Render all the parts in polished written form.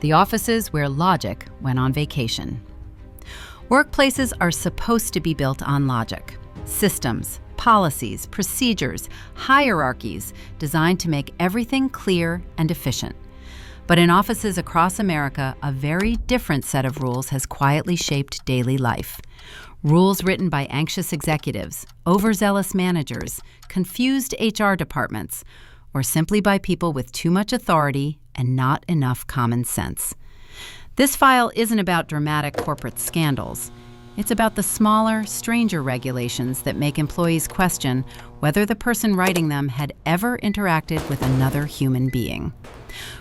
The offices where logic went on vacation. Workplaces are supposed to be built on logic. Systems, policies, procedures, hierarchies designed to make everything clear and efficient. But in offices across America, a very different set of rules has quietly shaped daily life. Rules written by anxious executives, overzealous managers, confused HR departments, or simply by people with too much authority and not enough common sense. This file isn't about dramatic corporate scandals. It's about the smaller, stranger regulations that make employees question whether the person writing them had ever interacted with another human being.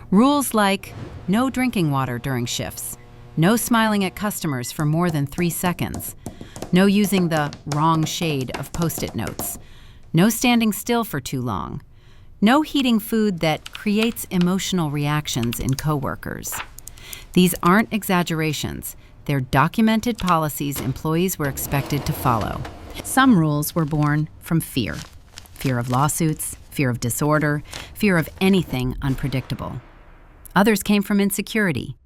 Rules like no drinking water during shifts, no smiling at customers for more than 3 seconds, no using the wrong shade of Post-it notes, no standing still for too long, no heating food that creates emotional reactions in coworkers. These aren't exaggerations. They're documented policies employees were expected to follow. Some rules were born from fear. Fear of lawsuits, fear of disorder, fear of anything unpredictable. Others came from insecurity.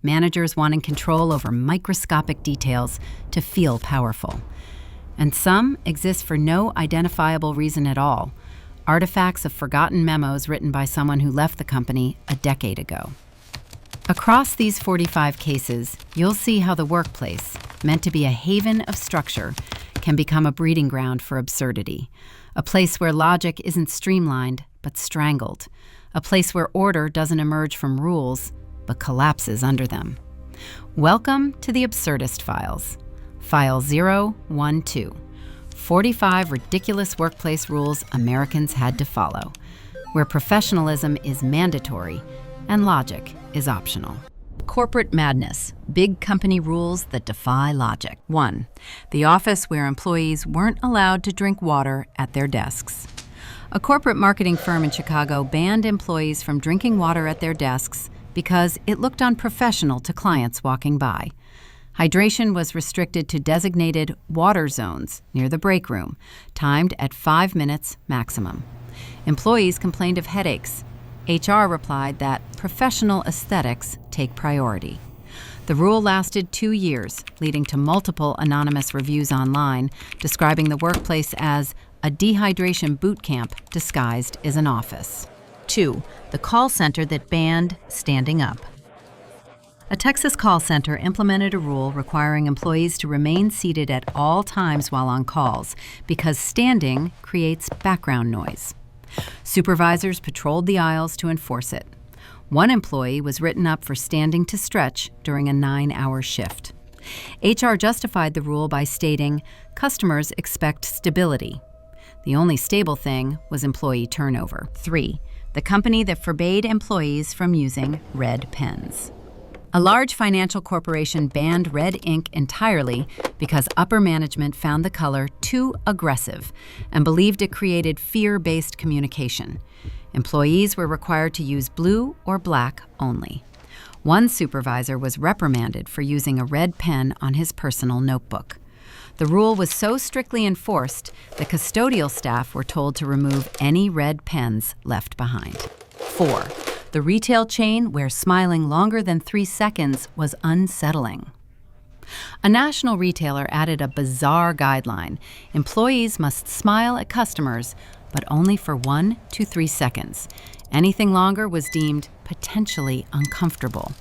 Managers wanting control over microscopic details to feel powerful. And some exist for no identifiable reason at all, artifacts of forgotten memos written by someone who left the company a decade ago. Across these 45 cases, you'll see how the workplace, meant to be a haven of structure, can become a breeding ground for absurdity, a place where logic isn't streamlined but strangled, a place where order doesn't emerge from rules but collapses under them. Welcome to the Absurdist Files, File 012, 45 ridiculous workplace rules Americans had to follow, where professionalism is mandatory and logic is optional. Corporate madness, big company rules that defy logic. 1. The office where employees weren't allowed to drink water at their desks. A corporate marketing firm in Chicago banned employees from drinking water at their desks because it looked unprofessional to clients walking by. Hydration was restricted to designated water zones near the break room, timed at 5 minutes maximum. Employees complained of headaches. HR replied that professional aesthetics take priority. The rule lasted 2 years, leading to multiple anonymous reviews online describing the workplace as a dehydration boot camp disguised as an office. 2. The call center that banned standing up. A Texas call center implemented a rule requiring employees to remain seated at all times while on calls because standing creates background noise. Supervisors patrolled the aisles to enforce it. One employee was written up for standing to stretch during a 9-hour shift. HR justified the rule by stating, customers expect stability. The only stable thing was employee turnover. 3. The company that forbade employees from using red pens. A large financial corporation banned red ink entirely because upper management found the color too aggressive and believed it created fear-based communication. Employees were required to use blue or black only. One supervisor was reprimanded for using a red pen on his personal notebook. The rule was so strictly enforced, the custodial staff were told to remove any red pens left behind. 4. The retail chain where smiling longer than 3 seconds was unsettling. A national retailer added a bizarre guideline. Employees must smile at customers, but only for 1 to 3 seconds. Anything longer was deemed potentially uncomfortable.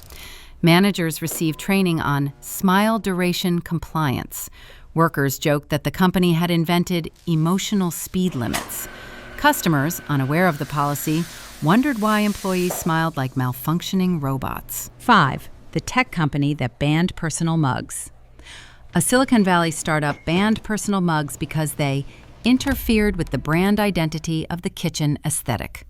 Managers received training on smile duration compliance. Workers joked that the company had invented emotional speed limits. Customers, unaware of the policy, wondered why employees smiled like malfunctioning robots. 5. The tech company that banned personal mugs. A Silicon Valley startup banned personal mugs because they interfered with the brand identity of the kitchen aesthetic.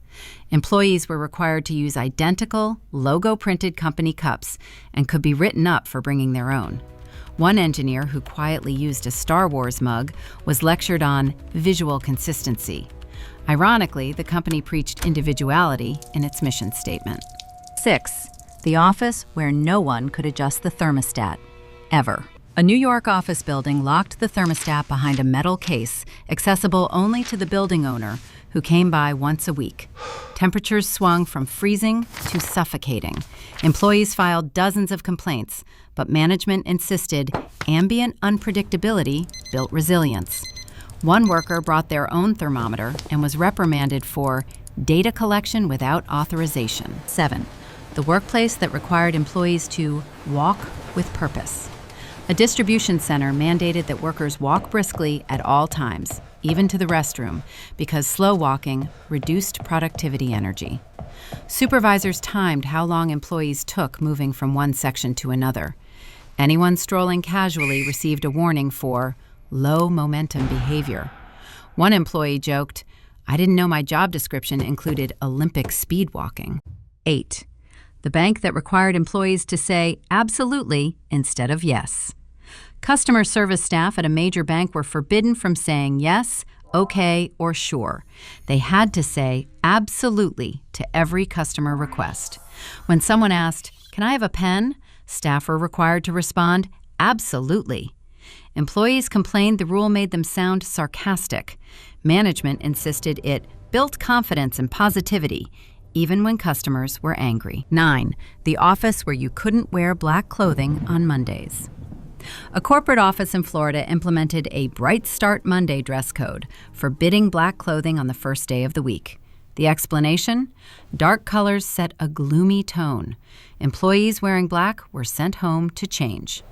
Employees were required to use identical, logo-printed company cups and could be written up for bringing their own. One engineer who quietly used a Star Wars mug was lectured on visual consistency. Ironically, the company preached individuality in its mission statement. 6. The office where no one could adjust the thermostat, ever. A New York office building locked the thermostat behind a metal case, accessible only to the building owner, who came by once a week. Temperatures swung from freezing to suffocating. Employees filed dozens of complaints, but management insisted ambient unpredictability built resilience. One worker brought their own thermometer and was reprimanded for data collection without authorization. 7. The workplace that required employees to walk with purpose. A distribution center mandated that workers walk briskly at all times, even to the restroom, because slow walking reduced productivity energy. Supervisors timed how long employees took moving from one section to another. Anyone strolling casually received a warning for low momentum behavior. One employee joked, "I didn't know my job description included Olympic speed walking." 8. The bank that required employees to say absolutely instead of yes. Customer service staff at a major bank were forbidden from saying yes, okay, or sure. They had to say absolutely to every customer request. When someone asked, "Can I have a pen?" staff were required to respond, "Absolutely." Employees complained the rule made them sound sarcastic. Management insisted it built confidence and positivity, even when customers were angry. 9. The office where you couldn't wear black clothing on Mondays. A corporate office in Florida implemented a Bright Start Monday dress code, forbidding black clothing on the first day of the week. The explanation? Dark colors set a gloomy tone. Employees wearing black were sent home to change.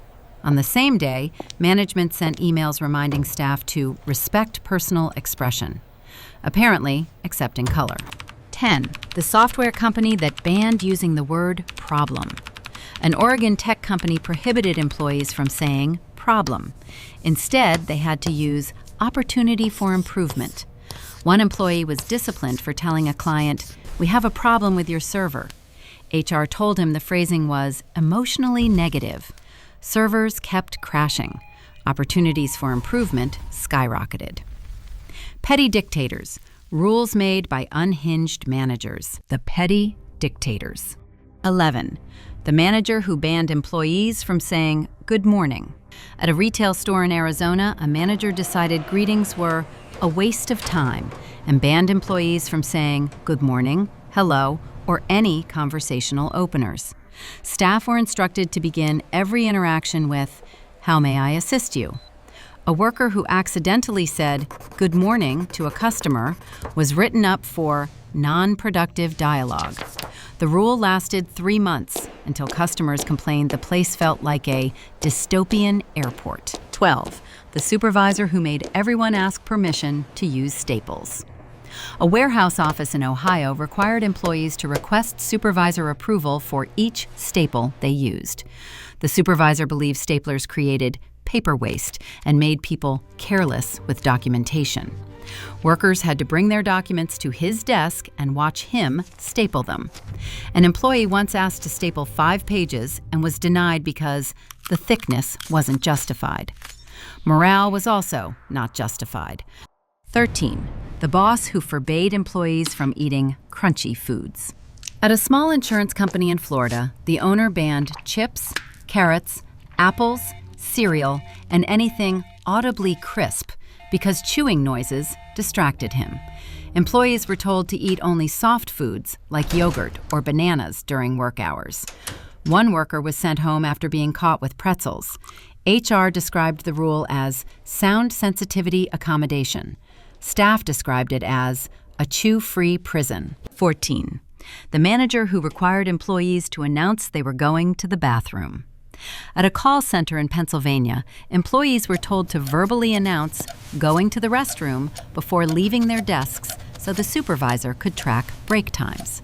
On the same day, management sent emails reminding staff to respect personal expression, apparently except in color. 10. The software company that banned using the word problem. An Oregon tech company prohibited employees from saying problem. Instead, they had to use opportunity for improvement. One employee was disciplined for telling a client, "We have a problem with your server." HR told him the phrasing was emotionally negative. Servers kept crashing. Opportunities for improvement skyrocketed. Petty dictators. Rules made by unhinged managers. The petty dictators. 11. The manager who banned employees from saying good morning. At a retail store in Arizona, a manager decided greetings were a waste of time and banned employees from saying good morning, hello, or any conversational openers. Staff were instructed to begin every interaction with, "How may I assist you?" A worker who accidentally said good morning to a customer was written up for non-productive dialogue. The rule lasted 3 months until customers complained the place felt like a dystopian airport. 12. The supervisor who made everyone ask permission to use staples. A warehouse office in Ohio required employees to request supervisor approval for each staple they used. The supervisor believed staplers created paper waste and made people careless with documentation. Workers had to bring their documents to his desk and watch him staple them. An employee once asked to staple 5 pages and was denied because the thickness wasn't justified. Morale was also not justified. 13. The boss who forbade employees from eating crunchy foods. At a small insurance company in Florida, the owner banned chips, carrots, apples, cereal, and anything audibly crisp because chewing noises distracted him. Employees were told to eat only soft foods like yogurt or bananas during work hours. One worker was sent home after being caught with pretzels. HR described the rule as sound sensitivity accommodation. Staff described it as a chew-free prison. 14. The manager who required employees to announce they were going to the bathroom. At a call center in Pennsylvania, employees were told to verbally announce going to the restroom before leaving their desks so the supervisor could track break times.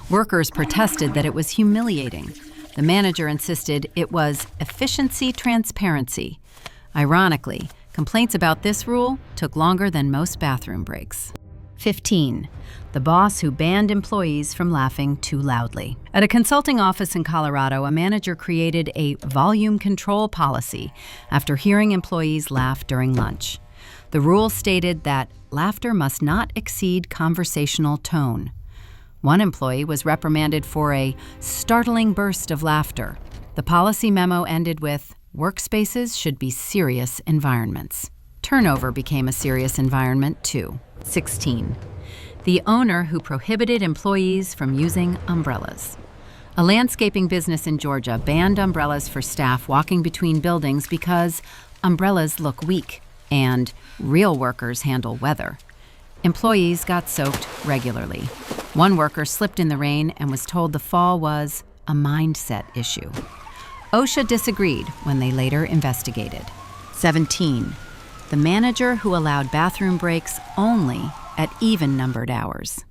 Workers protested that it was humiliating. The manager insisted it was efficiency transparency. Ironically, complaints about this rule took longer than most bathroom breaks. 15. The boss who banned employees from laughing too loudly. At a consulting office in Colorado, a manager created a volume control policy after hearing employees laugh during lunch. The rule stated that laughter must not exceed conversational tone. One employee was reprimanded for a startling burst of laughter. The policy memo ended with, "Workspaces should be serious environments." Turnover became a serious environment, too. 16. The owner who prohibited employees from using umbrellas. A landscaping business in Georgia banned umbrellas for staff walking between buildings because umbrellas look weak and real workers handle weather. Employees got soaked regularly. One worker slipped in the rain and was told the fall was a mindset issue. OSHA disagreed when they later investigated. 17. The manager who allowed bathroom breaks only at even-numbered hours.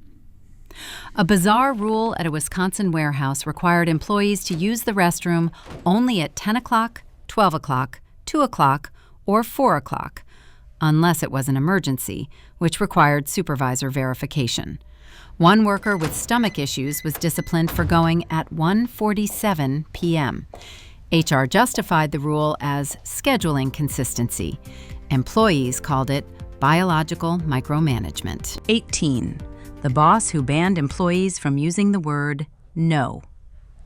A bizarre rule at a Wisconsin warehouse required employees to use the restroom only at 10 o'clock, 12 o'clock, 2 o'clock, or 4 o'clock, unless it was an emergency, which required supervisor verification. One worker with stomach issues was disciplined for going at 1:47 p.m. HR justified the rule as scheduling consistency. Employees called it biological micromanagement. 18. The boss who banned employees from using the word no.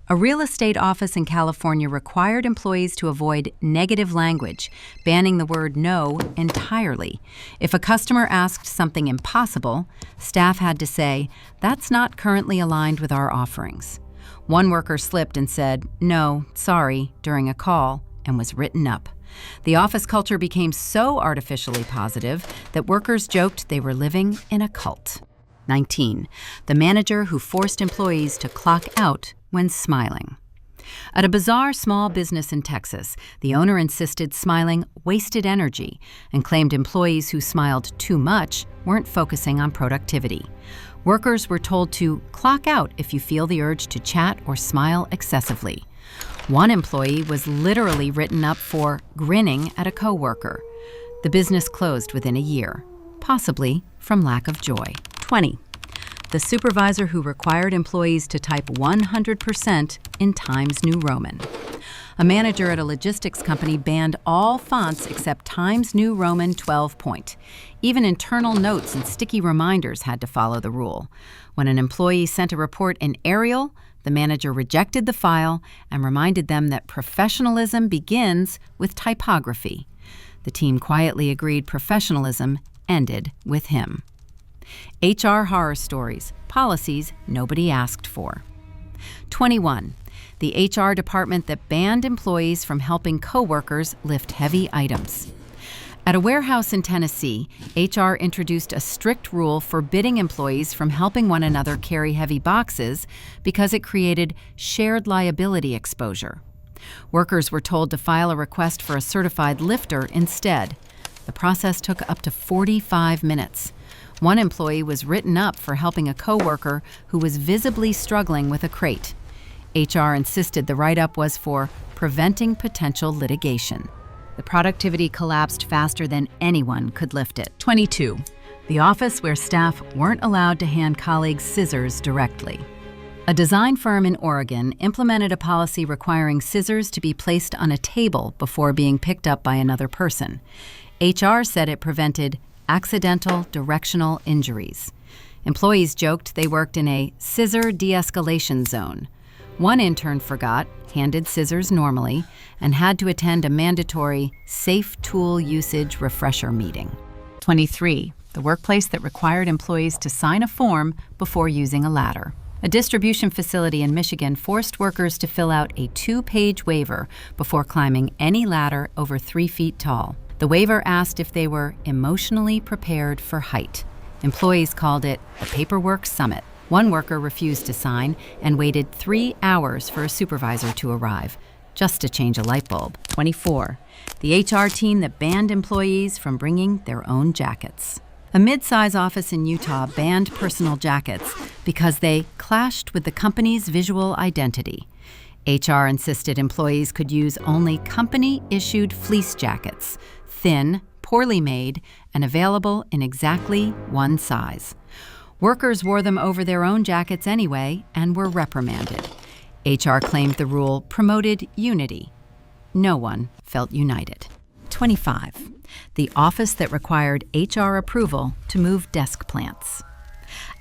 A real estate office in California required employees to avoid negative language, banning the word no entirely. If a customer asked something impossible, staff had to say, "That's not currently aligned with our offerings." One worker slipped and said, "No, sorry," during a call and was written up. The office culture became so artificially positive that workers joked they were living in a cult. 19. The manager who forced employees to clock out when smiling. At a bizarre small business in Texas, the owner insisted smiling wasted energy and claimed employees who smiled too much weren't focusing on productivity. Workers were told to clock out if you feel the urge to chat or smile excessively. One employee was literally written up for grinning at a coworker. The business closed within a year, possibly from lack of joy. 20. The supervisor who required employees to type 100% in Times New Roman. A manager at a logistics company banned all fonts except Times New Roman 12 point. Even internal notes and sticky reminders had to follow the rule. When an employee sent a report in Arial, the manager rejected the file and reminded them that professionalism begins with typography. The team quietly agreed professionalism ended with him. HR horror stories, policies nobody asked for. 21. The HR department that banned employees from helping coworkers lift heavy items. At a warehouse in Tennessee, HR introduced a strict rule forbidding employees from helping one another carry heavy boxes because it created shared liability exposure. Workers were told to file a request for a certified lifter instead. The process took up to 45 minutes. One employee was written up for helping a coworker who was visibly struggling with a crate. HR insisted the write-up was for preventing potential litigation. The productivity collapsed faster than anyone could lift it. 22. The office where staff weren't allowed to hand colleagues scissors directly. A design firm in Oregon implemented a policy requiring scissors to be placed on a table before being picked up by another person. HR said it prevented accidental directional injuries. Employees joked they worked in a scissor de-escalation zone. One intern forgot, handed scissors normally, and had to attend a mandatory safe tool usage refresher meeting. 23. The workplace that required employees to sign a form before using a ladder. A distribution facility in Michigan forced workers to fill out a 2-page waiver before climbing any ladder over 3 feet tall. The waiver asked if they were emotionally prepared for height. Employees called it the paperwork summit. One worker refused to sign and waited 3 hours for a supervisor to arrive, just to change a light bulb. 24. The HR team that banned employees from bringing their own jackets. A mid-size office in Utah banned personal jackets because they clashed with the company's visual identity. HR insisted employees could use only company-issued fleece jackets, thin, poorly made, and available in exactly one size. Workers wore them over their own jackets anyway and were reprimanded. HR claimed the rule promoted unity. No one felt united. 25. The office that required HR approval to move desk plants.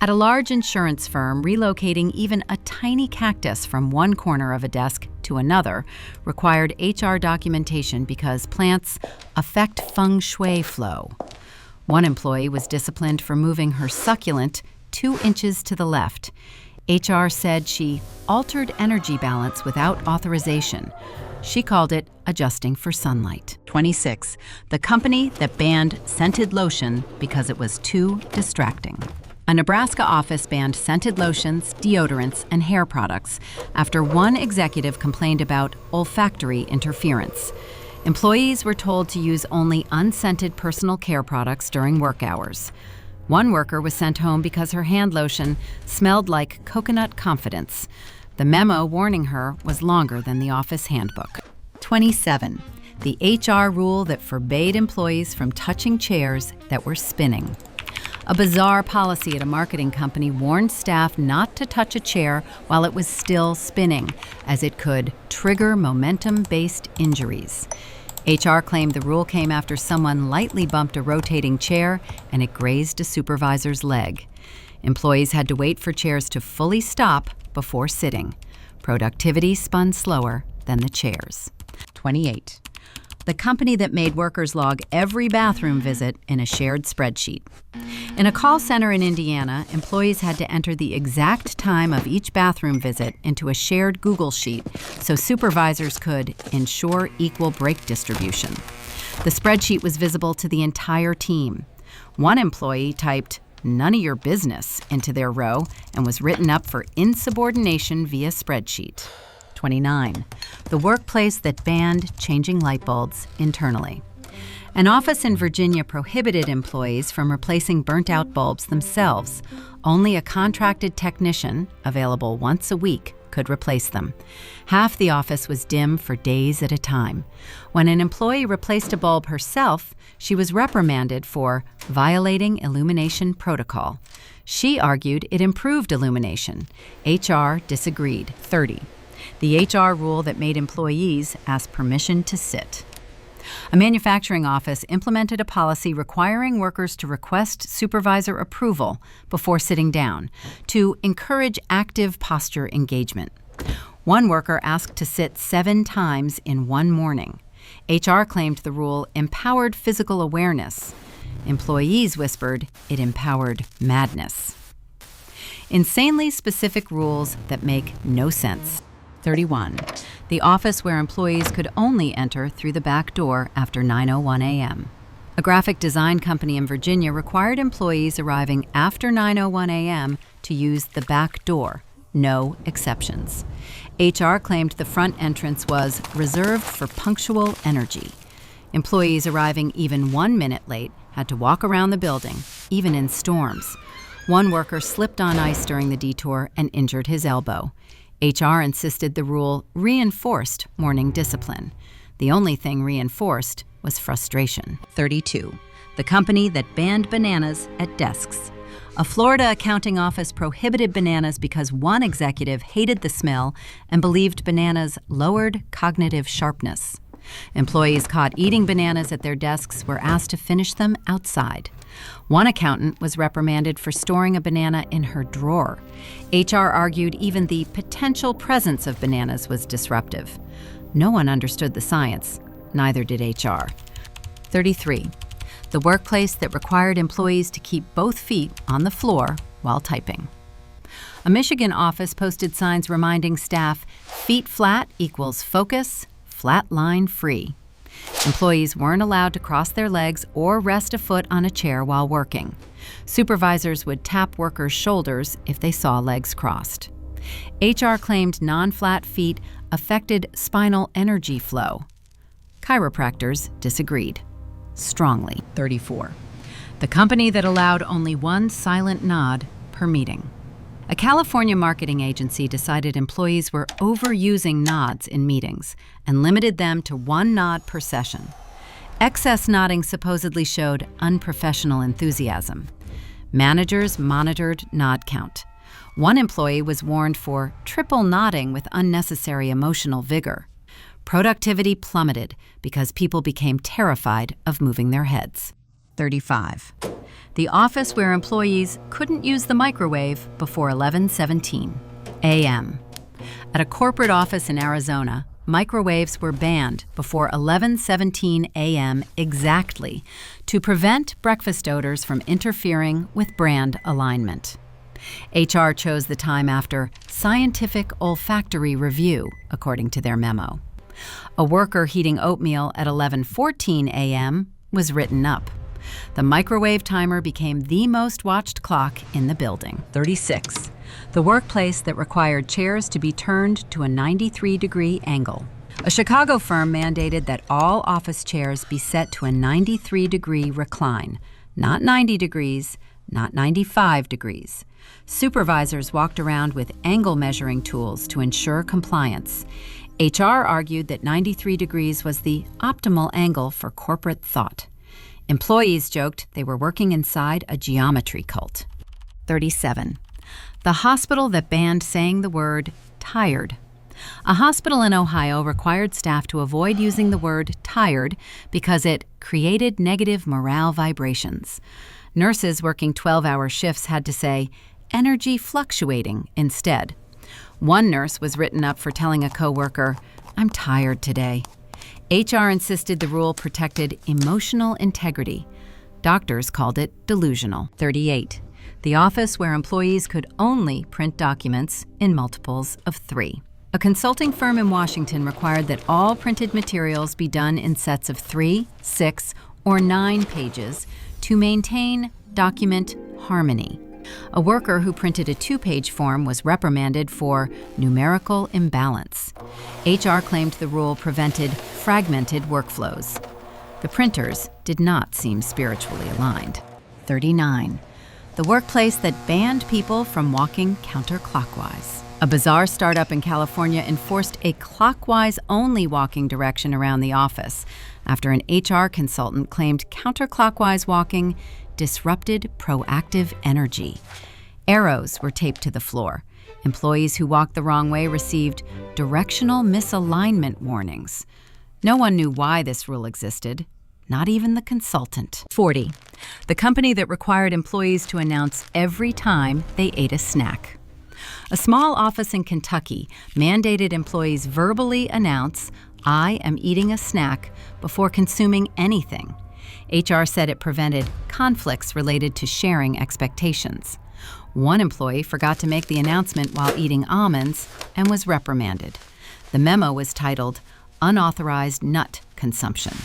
At a large insurance firm, relocating even a tiny cactus from one corner of a desk to another required HR documentation because plants affect feng shui flow. One employee was disciplined for moving her succulent 2 inches to the left. HR said she altered energy balance without authorization. She called it adjusting for sunlight. 26. The company that banned scented lotion because it was too distracting. A Nebraska office banned scented lotions, deodorants, and hair products after one executive complained about olfactory interference. Employees were told to use only unscented personal care products during work hours. One worker was sent home because her hand lotion smelled like coconut confidence. The memo warning her was longer than the office handbook. 27. The HR rule that forbade employees from touching chairs that were spinning. A bizarre policy at a marketing company warned staff not to touch a chair while it was still spinning, as it could trigger momentum-based injuries. HR claimed the rule came after someone lightly bumped a rotating chair and it grazed a supervisor's leg. Employees had to wait for chairs to fully stop before sitting. Productivity spun slower than the chairs. 28. The company that made workers log every bathroom visit in a shared spreadsheet. In a call center in Indiana, employees had to enter the exact time of each bathroom visit into a shared Google Sheet so supervisors could ensure equal break distribution. The spreadsheet was visible to the entire team. One employee typed "none of your business" into their row and was written up for insubordination via spreadsheet. 29. The workplace that banned changing light bulbs internally. An office in Virginia prohibited employees from replacing burnt-out bulbs themselves. Only a contracted technician, available once a week, could replace them. Half the office was dim for days at a time. When an employee replaced a bulb herself, she was reprimanded for violating illumination protocol. She argued it improved illumination. HR disagreed. 30. The HR rule that made employees ask permission to sit. A manufacturing office implemented a policy requiring workers to request supervisor approval before sitting down to encourage active posture engagement. One worker asked to sit 7 times in one morning. HR claimed the rule empowered physical awareness. Employees whispered it empowered madness. Insanely specific rules that make no sense. 31. The office where employees could only enter through the back door after 9:01 a.m. A graphic design company in Virginia required employees arriving after 9:01 a.m. to use the back door, no exceptions. HR claimed the front entrance was reserved for punctual energy. Employees arriving even 1 minute late had to walk around the building, even in storms. One worker slipped on ice during the detour and injured his elbow. HR insisted the rule reinforced morning discipline. The only thing reinforced was frustration. 32. The company that banned bananas at desks. A Florida accounting office prohibited bananas because one executive hated the smell and believed bananas lowered cognitive sharpness. Employees caught eating bananas at their desks were asked to finish them outside. One accountant was reprimanded for storing a banana in her drawer. HR argued even the potential presence of bananas was disruptive. No one understood the science, neither did HR. 33. The workplace that required employees to keep both feet on the floor while typing. A Michigan office posted signs reminding staff, "feet flat equals focus, flat line free." Employees weren't allowed to cross their legs or rest a foot on a chair while working. Supervisors would tap workers' shoulders if they saw legs crossed. HR claimed non-flat feet affected spinal energy flow. Chiropractors disagreed strongly. 34. The company that allowed only one silent nod per meeting. A California marketing agency decided employees were overusing nods in meetings and limited them to 1 nod per session. Excess nodding supposedly showed unprofessional enthusiasm. Managers monitored nod count. One employee was warned for triple nodding with unnecessary emotional vigor. Productivity plummeted because people became terrified of moving their heads. 35. The office where employees couldn't use the microwave before 11:17 a.m. At a corporate office in Arizona, microwaves were banned before 11:17 a.m. exactly to prevent breakfast odors from interfering with brand alignment. HR chose the time after scientific olfactory review, according to their memo. A worker heating oatmeal at 11:14 a.m. was written up. The microwave timer became the most watched clock in the building. 36. The workplace that required chairs to be turned to a 93-degree angle. A Chicago firm mandated that all office chairs be set to a 93-degree recline, not 90 degrees, not 95 degrees. Supervisors walked around with angle measuring tools to ensure compliance. HR argued that 93 degrees was the optimal angle for corporate thought. Employees joked they were working inside a geometry cult. 37. The hospital that banned saying the word tired. A hospital in Ohio required staff to avoid using the word tired because it created negative morale vibrations. Nurses working 12-hour shifts had to say energy fluctuating instead. One nurse was written up for telling a coworker, "I'm tired today." HR insisted the rule protected emotional integrity. Doctors called it delusional. 38. The office where employees could only print documents in multiples of 3. A consulting firm in Washington required that all printed materials be done in sets of 3, 6, or 9 pages to maintain document harmony. A worker who printed a 2-page form was reprimanded for numerical imbalance. HR claimed the rule prevented fragmented workflows. The printers did not seem spiritually aligned. 39. The workplace that banned people from walking counterclockwise. A bizarre startup in California enforced a clockwise-only walking direction around the office after an HR consultant claimed counterclockwise walking disrupted proactive energy. Arrows were taped to the floor. Employees who walked the wrong way received directional misalignment warnings. No one knew why this rule existed, not even the consultant. 40. The company that required employees to announce every time they ate a snack. A small office in Kentucky mandated employees verbally announce, "I am eating a snack," before consuming anything. HR said it prevented conflicts related to sharing expectations. One employee forgot to make the announcement while eating almonds and was reprimanded. The memo was titled, "Unauthorized Nut Consumption."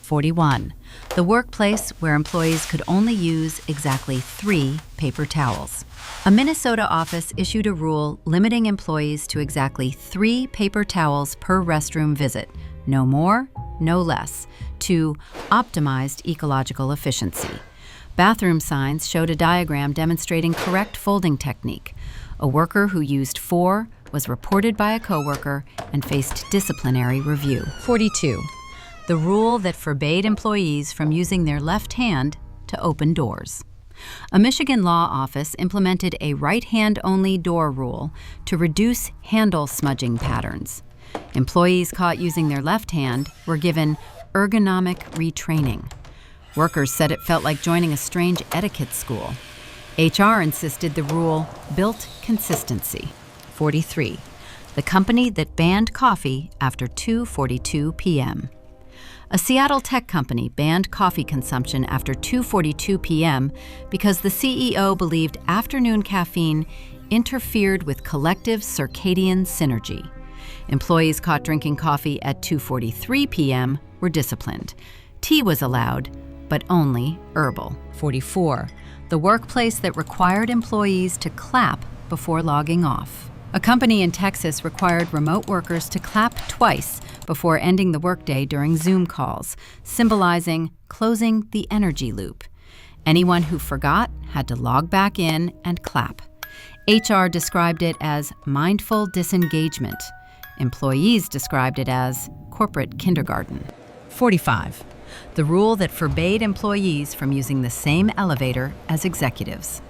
41. The workplace where employees could only use exactly 3 paper towels. A Minnesota office issued a rule limiting employees to exactly 3 paper towels per restroom visit, no more, no less, to optimized ecological efficiency. Bathroom signs showed a diagram demonstrating correct folding technique. A worker who used 4 was reported by a coworker and faced disciplinary review. 42. The rule that forbade employees from using their left hand to open doors. A Michigan law office implemented a right-hand-only door rule to reduce handle smudging patterns. Employees caught using their left hand were given ergonomic retraining. Workers said it felt like joining a strange etiquette school. HR insisted the rule built consistency. 43. The company that banned coffee after 2:42 p.m. A Seattle tech company banned coffee consumption after 2:42 p.m. because the CEO believed afternoon caffeine interfered with collective circadian synergy. Employees caught drinking coffee at 2:43 p.m. were disciplined. Tea was allowed, but only herbal. 44. The workplace that required employees to clap before logging off. A company in Texas required remote workers to clap twice before ending the workday during Zoom calls, symbolizing closing the energy loop. Anyone who forgot had to log back in and clap. HR described it as mindful disengagement. Employees described it as corporate kindergarten. 45. The rule that forbade employees from using the same elevator as executives.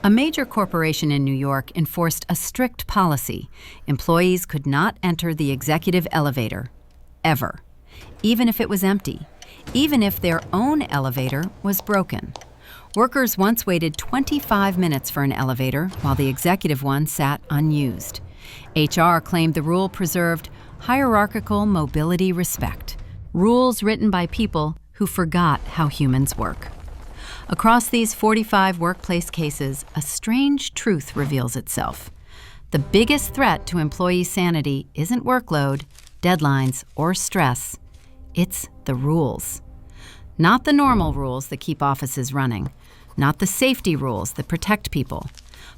A major corporation in New York enforced a strict policy. Employees could not enter the executive elevator, ever, even if it was empty, even if their own elevator was broken. Workers once waited 25 minutes for an elevator while the executive one sat unused. HR claimed the rule preserved hierarchical mobility respect, rules written by people who forgot how humans work. Across these 45 workplace cases, a strange truth reveals itself. The biggest threat to employee sanity isn't workload, deadlines, or stress. It's the rules. Not the normal rules that keep offices running, not the safety rules that protect people,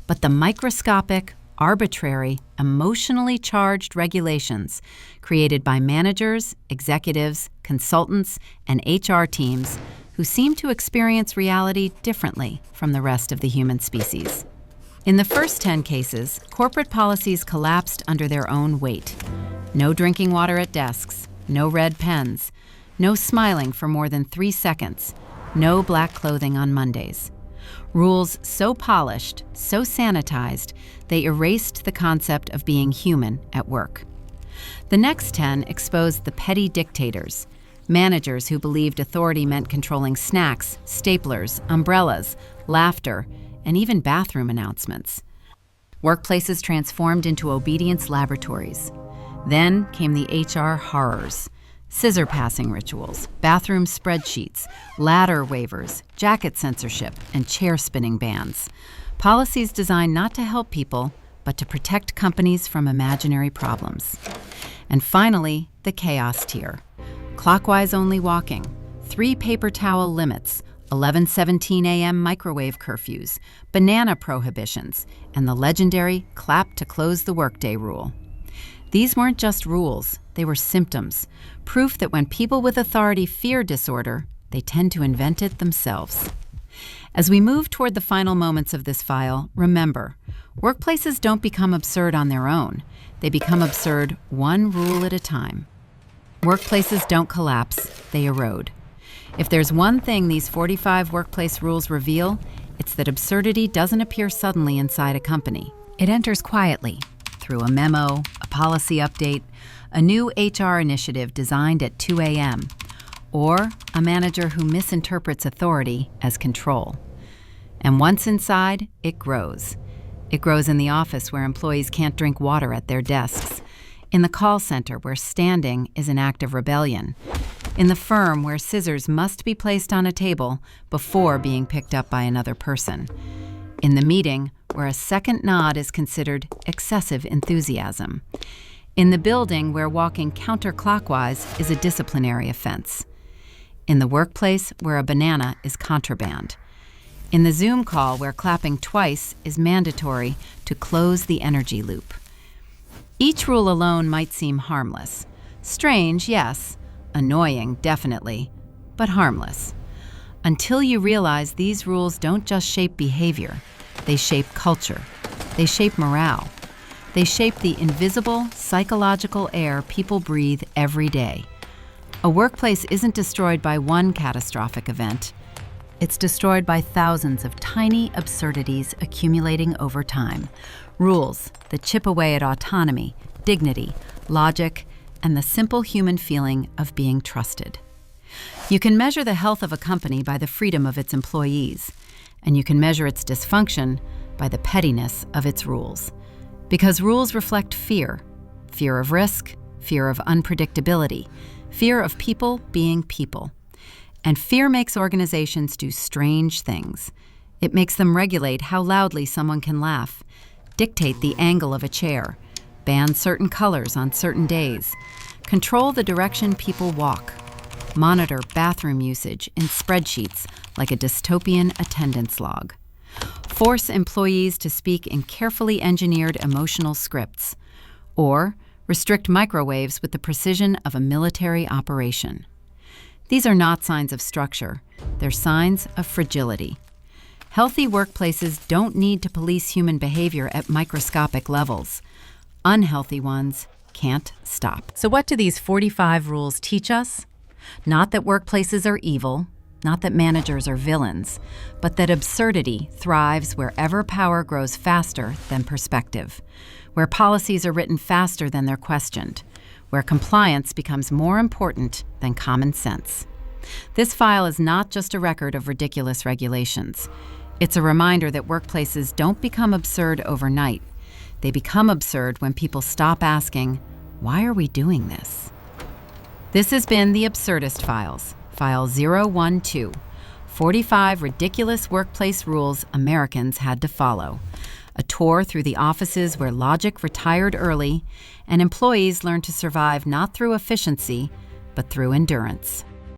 but the microscopic, arbitrary, emotionally charged regulations created by managers, executives, consultants, and HR teams who seem to experience reality differently from the rest of the human species. In the first 10 cases, corporate policies collapsed under their own weight. No drinking water at desks, no red pens, no smiling for more than 3 seconds, no black clothing on Mondays. Rules so polished, so sanitized, they erased the concept of being human at work. The next 10 exposed the petty dictators, managers who believed authority meant controlling snacks, staplers, umbrellas, laughter, and even bathroom announcements. Workplaces transformed into obedience laboratories. Then came the HR horrors. Scissor passing rituals, bathroom spreadsheets, ladder waivers, jacket censorship, and chair spinning bans. Policies designed not to help people, but to protect companies from imaginary problems. And finally, the chaos tier. Clockwise only walking, 3 paper towel limits, 11:17 a.m. microwave curfews, banana prohibitions, and the legendary clap to close the workday rule. These weren't just rules, they were symptoms, proof that when people with authority fear disorder, they tend to invent it themselves. As we move toward the final moments of this file, remember, workplaces don't become absurd on their own. They become absurd one rule at a time. Workplaces don't collapse, they erode. If there's one thing these 45 workplace rules reveal, it's that absurdity doesn't appear suddenly inside a company. It enters quietly, through a memo, a policy update, a new HR initiative designed at 2 a.m., or a manager who misinterprets authority as control. And once inside, it grows. It grows in the office where employees can't drink water at their desks, in the call center where standing is an act of rebellion, in the firm where scissors must be placed on a table before being picked up by another person, in the meeting where a second nod is considered excessive enthusiasm, in the building where walking counterclockwise is a disciplinary offense, in the workplace where a banana is contraband, in the Zoom call where clapping twice is mandatory to close the energy loop. Each rule alone might seem harmless. Strange, yes. Annoying, definitely. But harmless. Until you realize these rules don't just shape behavior. They shape culture. They shape morale. They shape the invisible, psychological air people breathe every day. A workplace isn't destroyed by one catastrophic event. It's destroyed by thousands of tiny absurdities accumulating over time. Rules that chip away at autonomy, dignity, logic, and the simple human feeling of being trusted. You can measure the health of a company by the freedom of its employees, and you can measure its dysfunction by the pettiness of its rules. Because rules reflect fear of risk, fear of unpredictability, fear of people being people. And fear makes organizations do strange things. It makes them regulate how loudly someone can laugh, dictate the angle of a chair, ban certain colors on certain days, control the direction people walk, monitor bathroom usage in spreadsheets like a dystopian attendance log, force employees to speak in carefully engineered emotional scripts, or restrict microwaves with the precision of a military operation. These are not signs of structure, they're signs of fragility. Healthy workplaces don't need to police human behavior at microscopic levels. Unhealthy ones can't stop. So what do these 45 rules teach us? Not that workplaces are evil, not that managers are villains, but that absurdity thrives wherever power grows faster than perspective, where policies are written faster than they're questioned, where compliance becomes more important than common sense. This file is not just a record of ridiculous regulations. It's a reminder that workplaces don't become absurd overnight. They become absurd when people stop asking, why are we doing this? This has been The Absurdist Files, File 012, 45 ridiculous workplace rules Americans had to follow. A tour through the offices where logic retired early and employees learned to survive not through efficiency, but through endurance.